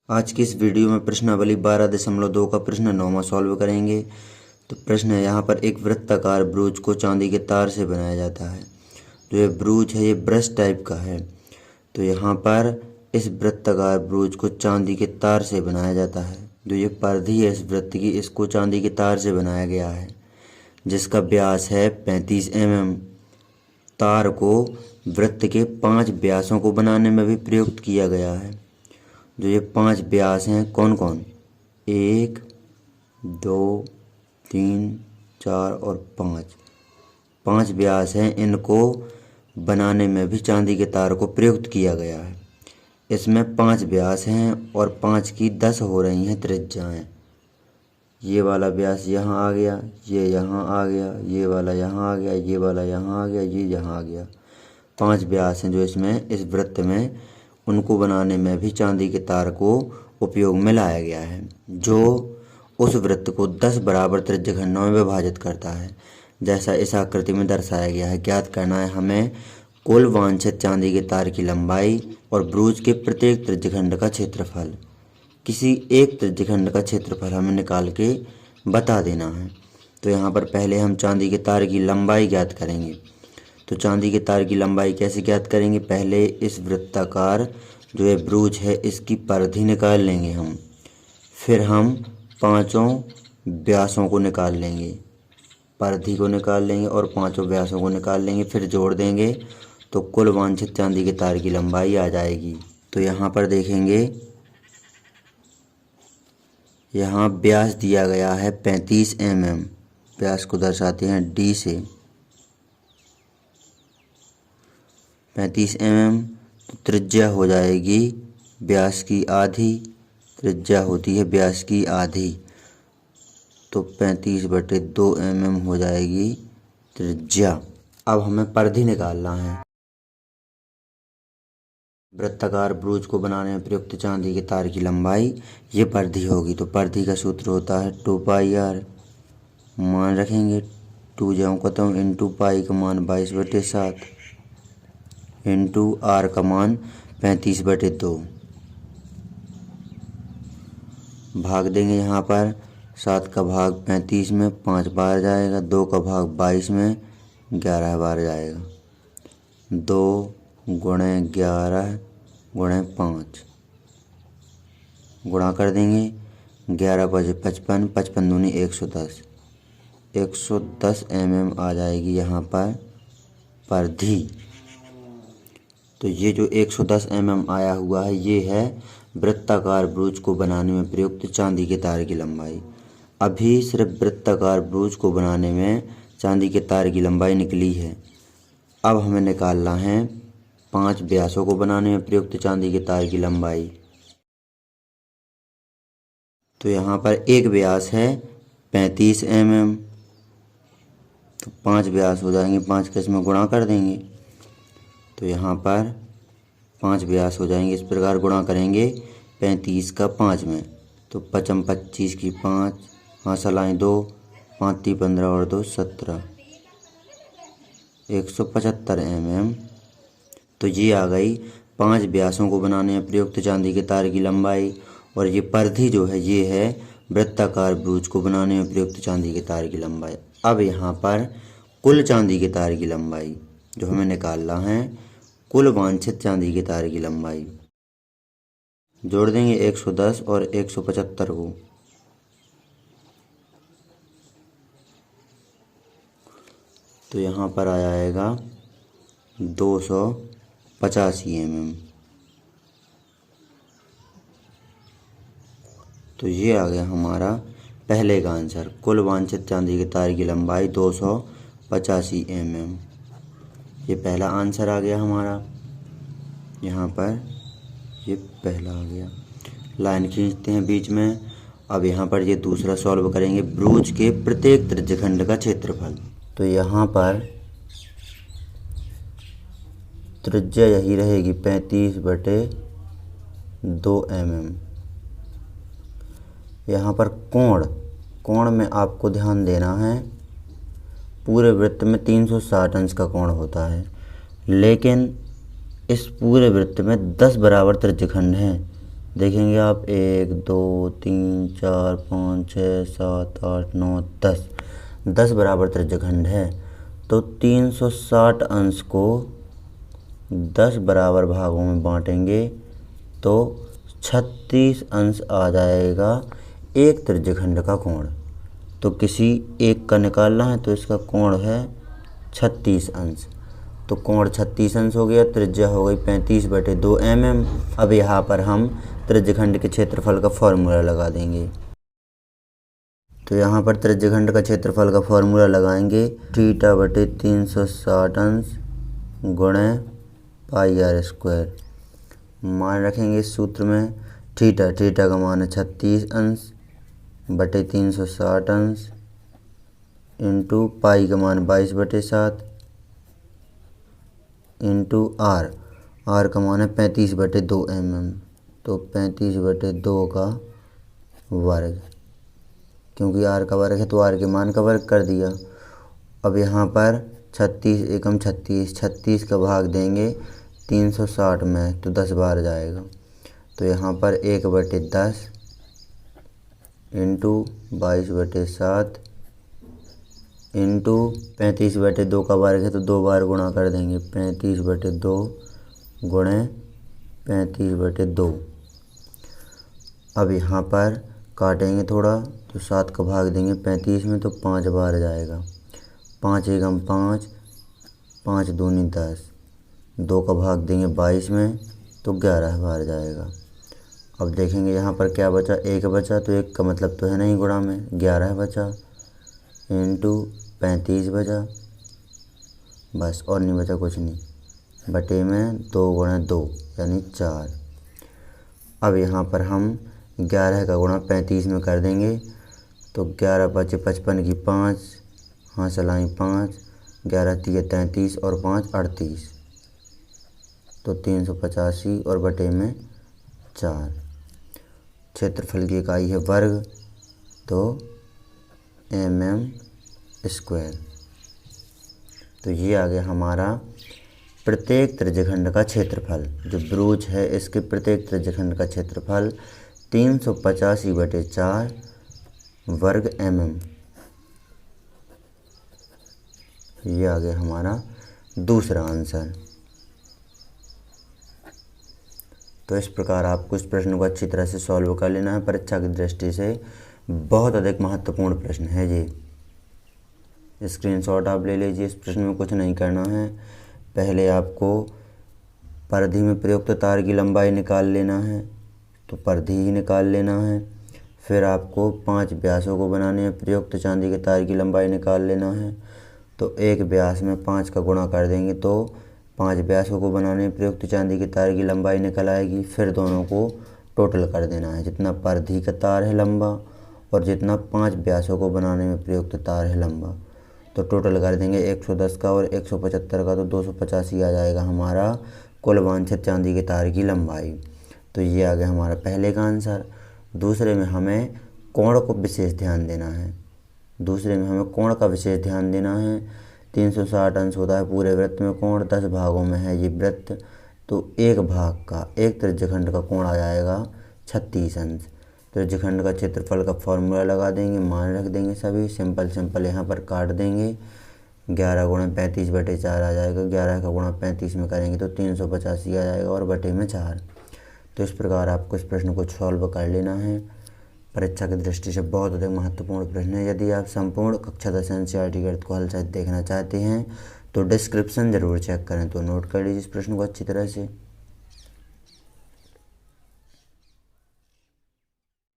आज की इस वीडियो में प्रश्नावली 12.2 का प्रश्न 9वां सॉल्व करेंगे। तो प्रश्न है, यहाँ पर एक वृत्ताकार ब्रूज को चांदी के तार से बनाया जाता है। जो ये ब्रूज है ये ब्रश टाइप का है। तो यहाँ पर इस वृत्ताकार ब्रूज को चांदी के तार से बनाया जाता है। जो ये परिधि है इस वृत्त की, इसको चांदी के तार से बनाया गया है, जिसका व्यास है 35 mm। तार को वृत्त के 5 व्यासों को बनाने में भी प्रयुक्त किया गया है। जो ये 5 व्यास हैं कौन कौन, 1, 2, 3, 4 और 5 व्यास हैं। इनको बनाने में भी चांदी के तार को प्रयुक्त किया गया है। इसमें 5 व्यास हैं और 5 की 10 हो रही हैं त्रिज्याएँ। ये वाला व्यास यहाँ आ गया, ये यहाँ आ गया, ये वाला यहाँ आ गया, ये वाला यहाँ आ गया, ये यहाँ आ गया। 5 व्यास हैं जो इसमें इस वृत्त में, उनको बनाने में भी चांदी के तार को उपयोग में लाया गया है, जो उस वृत्त को 10 बराबर त्रिज्यखंडों में विभाजित करता है, जैसा इस आकृति में दर्शाया गया है। ज्ञात करना है हमें कुल वांछित चांदी के तार की लंबाई और ब्रूज के प्रत्येक त्रिज्यखंड का क्षेत्रफल। किसी एक त्रिज्यखंड का क्षेत्रफल हमें निकाल के बता देना है। तो यहाँ पर पहले हम चांदी के तार की लंबाई ज्ञात करेंगे। तो चांदी के तार की लंबाई कैसे ज्ञात करेंगे, पहले इस वृत्ताकार जो ये ब्रूज है इसकी परिधि निकाल लेंगे हम, फिर हम 5 व्यासों को निकाल लेंगे, परिधि को निकाल लेंगे और 5 व्यासों को निकाल लेंगे, फिर जोड़ देंगे तो कुल वांछित चांदी के तार की लंबाई आ जाएगी। तो यहाँ पर देखेंगे, यहाँ व्यास दिया गया है 35 mm। व्यास को दर्शाते हैं D से, 35 mm। तो त्रिज्या हो जाएगी व्यास की आधी, त्रिज्या होती है व्यास की आधी, तो 35/2 mm हो जाएगी त्रिज्या। अब हमें परिधि निकालना है। वृत्ताकार ब्रूज को बनाने में प्रयुक्त चांदी के तार की लंबाई ये परिधि होगी। तो परिधि का सूत्र होता है 2πr। मान रखेंगे 2 जाऊँ कतम इंटू पाई का मान 22/7 इंटू आर का मान 35/2। भाग देंगे यहाँ पर 7 का भाग 35 में 5 बार जाएगा, 2 का भाग 22 में 11 बार जाएगा। 2 गुणे 11 गुणे 5 गुणा कर देंगे, 11 × 55, 55 दूनी 110, 110 mm आ जाएगी यहाँ पर परिधि। तो ये जो 110 mm आया हुआ है ये है वृत्ताकार ब्रूज को बनाने में प्रयुक्त चांदी के तार की लंबाई। अभी सिर्फ वृत्ताकार ब्रूज को बनाने में चांदी के तार की लंबाई निकली है। अब हमें निकालना है 5 व्यासों को बनाने में प्रयुक्त चांदी के तार की लंबाई। तो यहाँ पर एक व्यास है 35 mm। तो 5 व्यास हो जाएंगे, 5 का इसमें गुणा कर देंगे तो यहाँ पर 5 व्यास हो जाएंगे। इस प्रकार गुणा करेंगे 35 का 5 में, तो 5 25 की 5, हासिलाएँ 2, 5 × 15 और 2 17, 175 mm। तो ये आ गई 5 व्यासों को बनाने में प्रयुक्त चांदी के तार की लंबाई। और ये परिधि जो है ये है वृत्ताकार ब्रूज को बनाने में प्रयुक्त चांदी के तार की लंबाई। अब यहाँ पर कुल चांदी के तार की लंबाई जो हमें निकालना है, कुल वांछित चांदी के तार की लंबाई जोड़ देंगे 110 और 175 को। तो यहाँ पर आ जाएगा 285 mm। तो ये आ गया हमारा पहले का आंसर, कुल वांछित चांदी के तार की लंबाई 285 mm। ये पहला आंसर आ गया हमारा, यहाँ पर ये पहला आ गया। लाइन खींचते हैं बीच में। अब यहाँ पर ये दूसरा सॉल्व करेंगे, ब्रूज के प्रत्येक त्रिज्यखंड का क्षेत्रफल। तो यहाँ पर त्रिज्या यही रहेगी 35/2 mm। यहाँ पर कोण में आपको ध्यान देना है, पूरे वृत्त में 360 अंश का कोण होता है, लेकिन इस पूरे वृत्त में 10 बराबर त्रिज्यखंड हैं। देखेंगे आप 1 2 3 4 5 6 7 8 9 10 10 बराबर त्रिज्यखंड है। तो 360 अंश को 10 बराबर भागों में बांटेंगे तो 36 अंश आ जाएगा एक त्रिज्यखंड का कोण। तो किसी एक का निकालना है तो इसका कोण है 36 अंश। तो कोण 36 अंश हो गया, त्रिज्या हो गई 35/2 mm। अब यहाँ पर हम त्रिज्यखंड के क्षेत्रफल का फॉर्मूला लगा देंगे। तो यहाँ पर त्रिज्यखंड का क्षेत्रफल का फॉर्मूला लगाएंगे θ/360 अंश गुणे πr²। मान रखेंगे इस सूत्र में थीटा का मान है 36 अंश बटे 360 अंश इंटू पाई का मान 22/7 इंटू आर का मान है 35/2 mm। तो 35/2 का वर्ग, क्योंकि आर का वर्ग है तो आर के मान का वर्ग कर दिया। अब यहाँ पर 36 एकम 36 का भाग देंगे 360 में तो 10 बार जाएगा। तो यहाँ पर 1/10 इंटू 22/7 इंटू 35/2 का वर्ग है तो 2 बार गुणा कर देंगे 35/2 गुणे 35/2। अब यहाँ पर काटेंगे थोड़ा तो 7 का भाग देंगे 35 में तो 5 बार जाएगा। 5 एकम 5 5 दूनी 10 2 का भाग देंगे 22 में तो 11 बार जाएगा। अब देखेंगे यहाँ पर क्या बचा, 1 बचा। तो 1 का मतलब तो है नहीं गुणा में, 11 बचा इंटू 35 बचा, बस और नहीं बचा कुछ नहीं। बटे में 2 गुणा 2 यानी 4। अब यहाँ पर हम 11 का गुणा 35 में कर देंगे तो 11 बचे 55 की 5 हाँ सलाई 5 11 3 33 और 5 38 तो 385 और बटे में 4। क्षेत्रफल की इकाई है वर्ग तो mm²। तो ये आ गया हमारा प्रत्येक त्रिज्यखंड का क्षेत्रफल। जो ब्रूज है इसके प्रत्येक त्रिज्यखंड का क्षेत्रफल 385/4 वर्ग mm। ये आ गया हमारा दूसरा आंसर। तो इस प्रकार आपको इस प्रश्न को अच्छी तरह से सॉल्व कर लेना है। परीक्षा की दृष्टि से बहुत अधिक महत्वपूर्ण प्रश्न है ये। स्क्रीनशॉट आप ले लीजिए। इस प्रश्न में कुछ नहीं करना है, पहले आपको परिधि में प्रयुक्त तार की लंबाई निकाल लेना है तो परिधि ही निकाल लेना है। फिर आपको 5 व्यासों को बनाने में प्रयुक्त चांदी के तार की लंबाई निकाल लेना है। तो एक व्यास में 5 का गुणा कर देंगे तो 5 व्यासों को बनाने में प्रयुक्त चांदी के तार की लंबाई निकल आएगी। फिर दोनों को टोटल कर देना है, जितना परिधि का तार है लंबा और जितना 5 व्यासों को बनाने में प्रयुक्त तार है लंबा। तो टोटल कर देंगे 110 का और 175 का तो 285 आ जाएगा हमारा कुल वांछित चांदी के तार की लंबाई। तो ये आ गया हमारा पहले का आंसर। दूसरे में हमें कोण को विशेष ध्यान देना है। 360 अंश होता है पूरे वृत्त में कोण, 10 भागों में है ये वृत्त। तो एक भाग का एक त्रिज्यखंड का कोण आ जाएगा 36 अंश। त्रिज्यखंड का क्षेत्रफल का फॉर्मूला लगा देंगे, मान रख देंगे सभी, सिंपल यहाँ पर काट देंगे। 11 गुणा 35/4 आ जाएगा। 11 का गुणा 35 में करेंगे तो 385 आ जाएगा और बटे में 4। तो इस प्रकार आपको इस प्रश्न को सॉल्व कर लेना है। परीक्षा की दृष्टि से बहुत अधिक महत्वपूर्ण प्रश्न है। यदि आप संपूर्ण कक्षा 10 NCERT गणित को हल सहित देखना चाहते हैं तो डिस्क्रिप्शन ज़रूर चेक करें। तो नोट कर लीजिए इस प्रश्न को अच्छी तरह से।